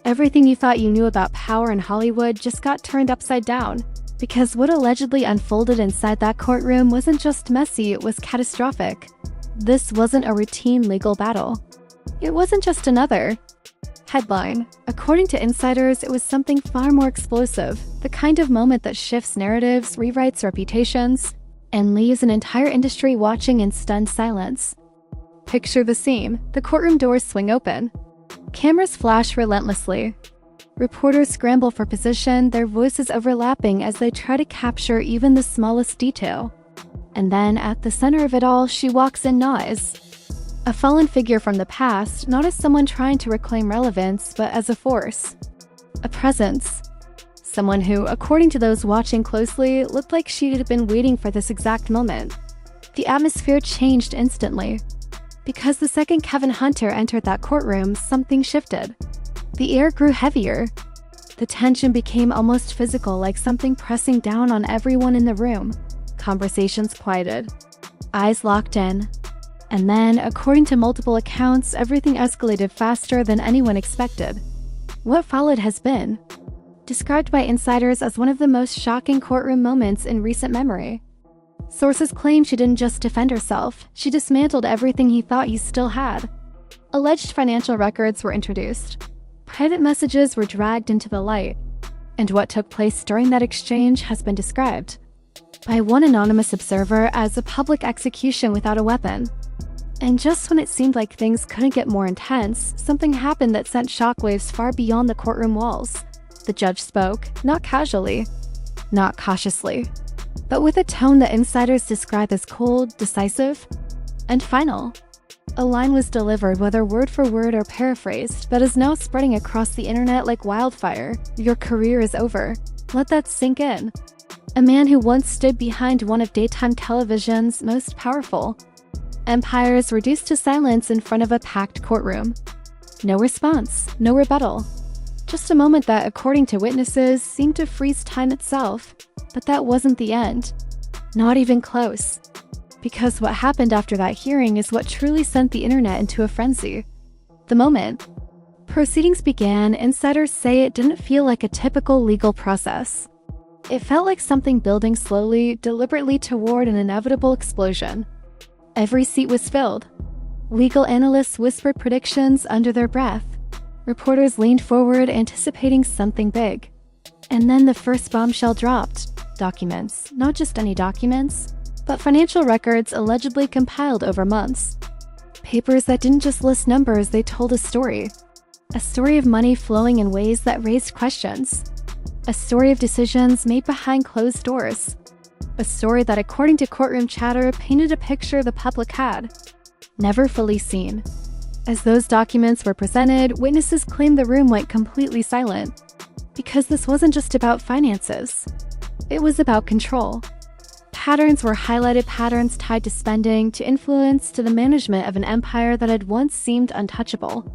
Everything you thought you knew about power in Hollywood just got turned upside down, because what allegedly unfolded inside that courtroom wasn't just messy, it was catastrophic. This wasn't a routine legal battle. It wasn't just another headline. According to insiders, it was something far more explosive, the kind of moment that shifts narratives, rewrites reputations, and leaves an entire industry watching in stunned silence. Picture the scene. The courtroom doors swing open. Cameras flash relentlessly. Reporters scramble for position, their voices overlapping as they try to capture even the smallest detail. And then, at the center of it all, she walks in Nas. A fallen figure from the past, not as someone trying to reclaim relevance, but as a force. A presence. Someone who, according to those watching closely, looked like she had been waiting for this exact moment. The atmosphere changed instantly. Because the second Kevin Hunter entered that courtroom, something shifted. The air grew heavier. The tension became almost physical, like something pressing down on everyone in the room. Conversations quieted. Eyes locked in. And then, according to multiple accounts, everything escalated faster than anyone expected. What followed has been described by insiders as one of the most shocking courtroom moments in recent memory. Sources claim she didn't just defend herself, she dismantled everything he thought he still had. Alleged financial records were introduced. Private messages were dragged into the light. And what took place during that exchange has been described by one anonymous observer as a public execution without a weapon. And just when it seemed like things couldn't get more intense, something happened that sent shockwaves far beyond the courtroom walls. The judge spoke, not casually, not cautiously, but with a tone that insiders describe as cold, decisive, and final. A line was delivered, whether word for word or paraphrased, that is now spreading across the internet like wildfire. Your career is over. Let that sink in. A man who once stood behind one of daytime television's most powerful empires reduced to silence in front of a packed courtroom. No response, no rebuttal. Just a moment that, according to witnesses, seemed to freeze time itself. But that wasn't the end. Not even close. Because what happened after that hearing is what truly sent the internet into a frenzy. The moment proceedings began, insiders say it didn't feel like a typical legal process. It felt like something building slowly, deliberately toward an inevitable explosion. Every seat was filled. Legal analysts whispered predictions under their breath. Reporters leaned forward, anticipating something big. And then the first bombshell dropped. Documents. Not just any documents, but financial records allegedly compiled over months. Papers that didn't just list numbers, they told a story. A story of money flowing in ways that raised questions. A story of decisions made behind closed doors. A story that, according to courtroom chatter, painted a picture the public had never fully seen. As those documents were presented, witnesses claimed the room went completely silent. Because this wasn't just about finances. It was about control. Patterns were highlighted, patterns tied to spending, to influence, to the management of an empire that had once seemed untouchable.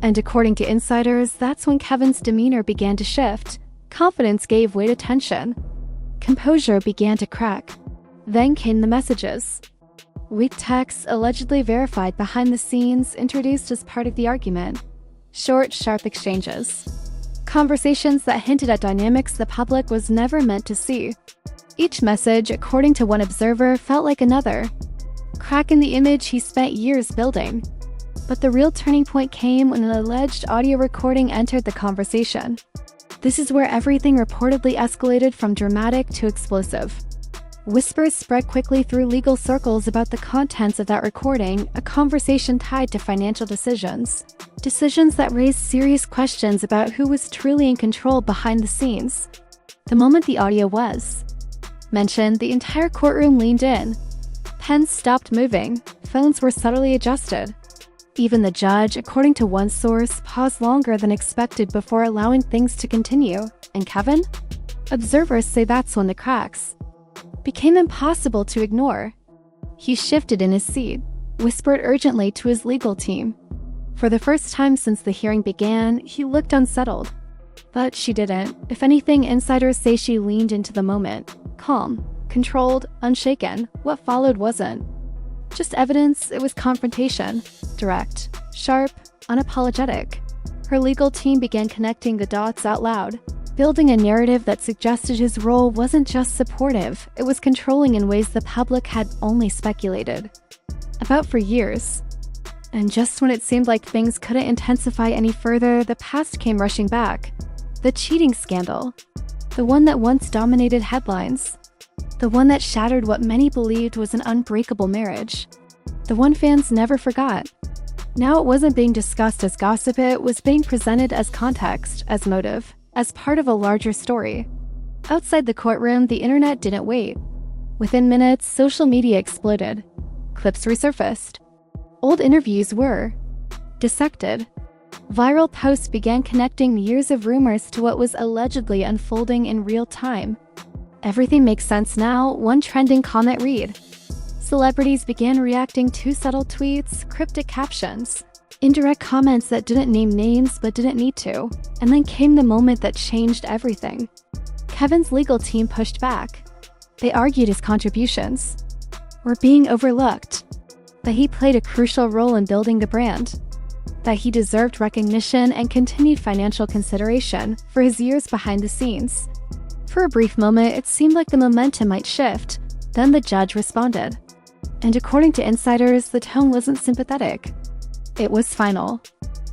And according to insiders, that's when Kevin's demeanor began to shift. Confidence gave way to tension. Composure began to crack. Then came the messages. Weak texts, allegedly verified behind the scenes, introduced as part of the argument. Short, sharp exchanges. Conversations that hinted at dynamics the public was never meant to see. Each message, according to one observer, felt like another crack in the image he spent years building. But the real turning point came when an alleged audio recording entered the conversation. This is where everything reportedly escalated from dramatic to explosive. Whispers spread quickly through legal circles about the contents of that recording, a conversation tied to financial decisions. Decisions that raised serious questions about who was truly in control behind the scenes. The moment the audio was mentioned, the entire courtroom leaned in. Pens stopped moving, phones were subtly adjusted. Even the judge, according to one source, paused longer than expected before allowing things to continue. And Kevin? Observers say that's when the cracks became impossible to ignore. He shifted in his seat, whispered urgently to his legal team. For the first time since the hearing began, he looked unsettled. But she didn't. If anything, insiders say she leaned into the moment. Calm, controlled, unshaken. What followed wasn't just evidence, it was confrontation. Direct, sharp, unapologetic. Her legal team began connecting the dots out loud, building a narrative that suggested his role wasn't just supportive, it was controlling in ways the public had only speculated about for years. And just when it seemed like things couldn't intensify any further, the past came rushing back. The cheating scandal. The one that once dominated headlines. The one that shattered what many believed was an unbreakable marriage. The one fans never forgot. Now it wasn't being discussed as gossip, it was being presented as context, as motive, as part of a larger story. Outside the courtroom, the internet didn't wait. Within minutes, social media exploded. Clips resurfaced. Old interviews were dissected. Viral posts began connecting years of rumors to what was allegedly unfolding in real time. Everything makes sense now, one trending comment read. Celebrities began reacting to subtle tweets, cryptic captions, indirect comments that didn't name names but didn't need to. And then came the moment that changed everything. Kevin's legal team pushed back. They argued his contributions were being overlooked, that he played a crucial role in building the brand, that he deserved recognition and continued financial consideration for his years behind the scenes. For a brief moment, it seemed like the momentum might shift. Then the judge responded. And according to insiders, the tone wasn't sympathetic. It was final.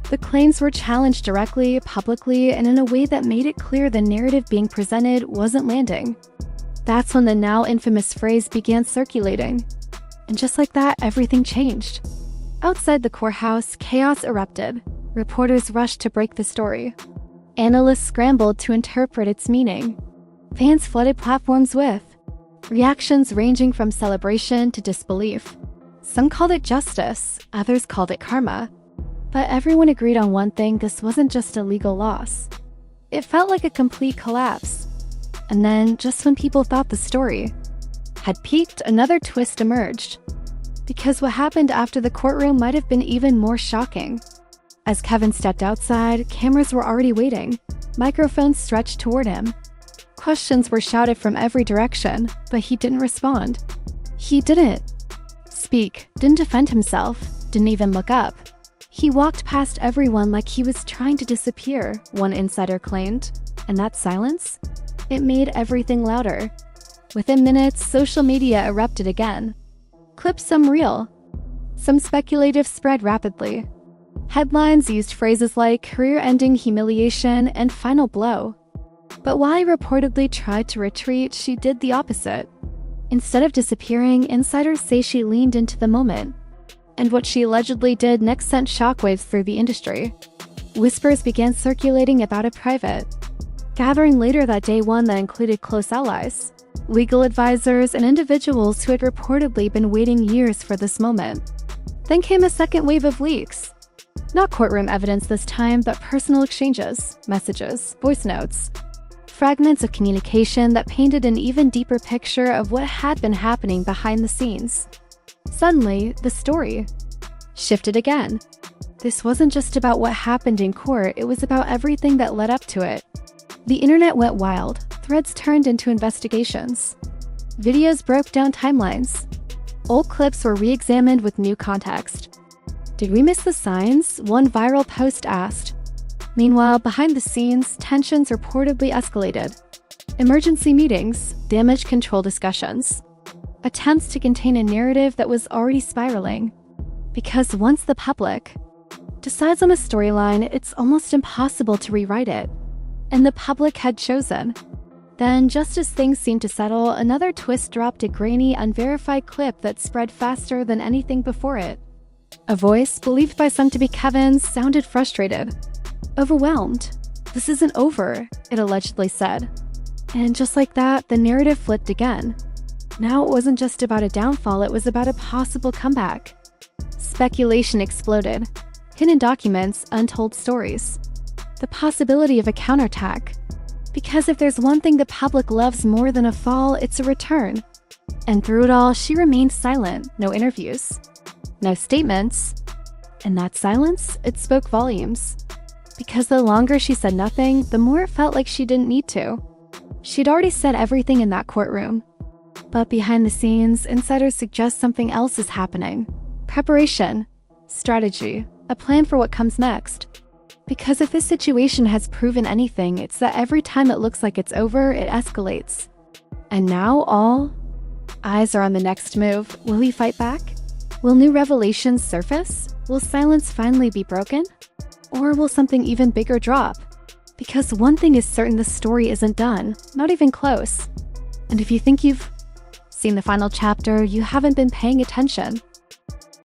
The claims were challenged directly, publicly, and in a way that made it clear the narrative being presented wasn't landing. That's when the now infamous phrase began circulating. And just like that, everything changed. Outside the courthouse, chaos erupted. Reporters rushed to break the story. Analysts scrambled to interpret its meaning. Fans flooded platforms with reactions ranging from celebration to disbelief. Some called it justice, others called it karma. But everyone agreed on one thing: this wasn't just a legal loss. It felt like a complete collapse. And then, just when people thought the story had peaked, another twist emerged. Because what happened after the courtroom might have been even more shocking. As Kevin stepped outside, cameras were already waiting. Microphones stretched toward him. Questions were shouted from every direction, but he didn't respond. He didn't speak, didn't defend himself, didn't even look up. He walked past everyone like he was trying to disappear, one insider claimed. And that silence? It made everything louder. Within minutes, social media erupted again. Clips, some real, some speculative, spread rapidly. Headlines used phrases like career-ending humiliation and final blow. But while he reportedly tried to retreat, she did the opposite. Instead of disappearing, insiders say she leaned into the moment. And what she allegedly did next sent shockwaves through the industry. Whispers began circulating about a private gathering later that day, one that included close allies, legal advisors, and individuals who had reportedly been waiting years for this moment. Then came a second wave of leaks. Not courtroom evidence this time, but personal exchanges, messages, voice notes, fragments of communication that painted an even deeper picture of what had been happening behind the scenes. Suddenly, the story shifted again. This wasn't just about what happened in court, it was about everything that led up to it. The internet went wild. Threads turned into investigations. Videos broke down timelines. Old clips were re-examined with new context. Did we miss the signs? One viral post asked. Meanwhile, behind the scenes, tensions reportedly escalated. Emergency meetings, damage control discussions, attempts to contain a narrative that was already spiraling. Because once the public decides on a storyline, it's almost impossible to rewrite it. And the public had chosen. Then, just as things seemed to settle, another twist dropped, a grainy, unverified clip that spread faster than anything before it. A voice, believed by some to be Kevin's, sounded frustrated. Overwhelmed. "This isn't over," it allegedly said. And just like that, the narrative flipped again. Now it wasn't just about a downfall, it was about a possible comeback. Speculation exploded. Hidden documents, untold stories. The possibility of a counterattack. Because if there's one thing the public loves more than a fall, it's a return. And through it all, she remained silent. No interviews, no statements. And that silence, it spoke volumes. Because the longer she said nothing, the more it felt like she didn't need to. She'd already said everything in that courtroom. But behind the scenes, insiders suggest something else is happening. Preparation, strategy, a plan for what comes next. Because if this situation has proven anything, it's that every time it looks like it's over, it escalates. And now all eyes are on the next move. Will he fight back? Will new revelations surface? Will silence finally be broken? Or will something even bigger drop? Because one thing is certain, the story isn't done, not even close. And if you think you've seen the final chapter, you haven't been paying attention.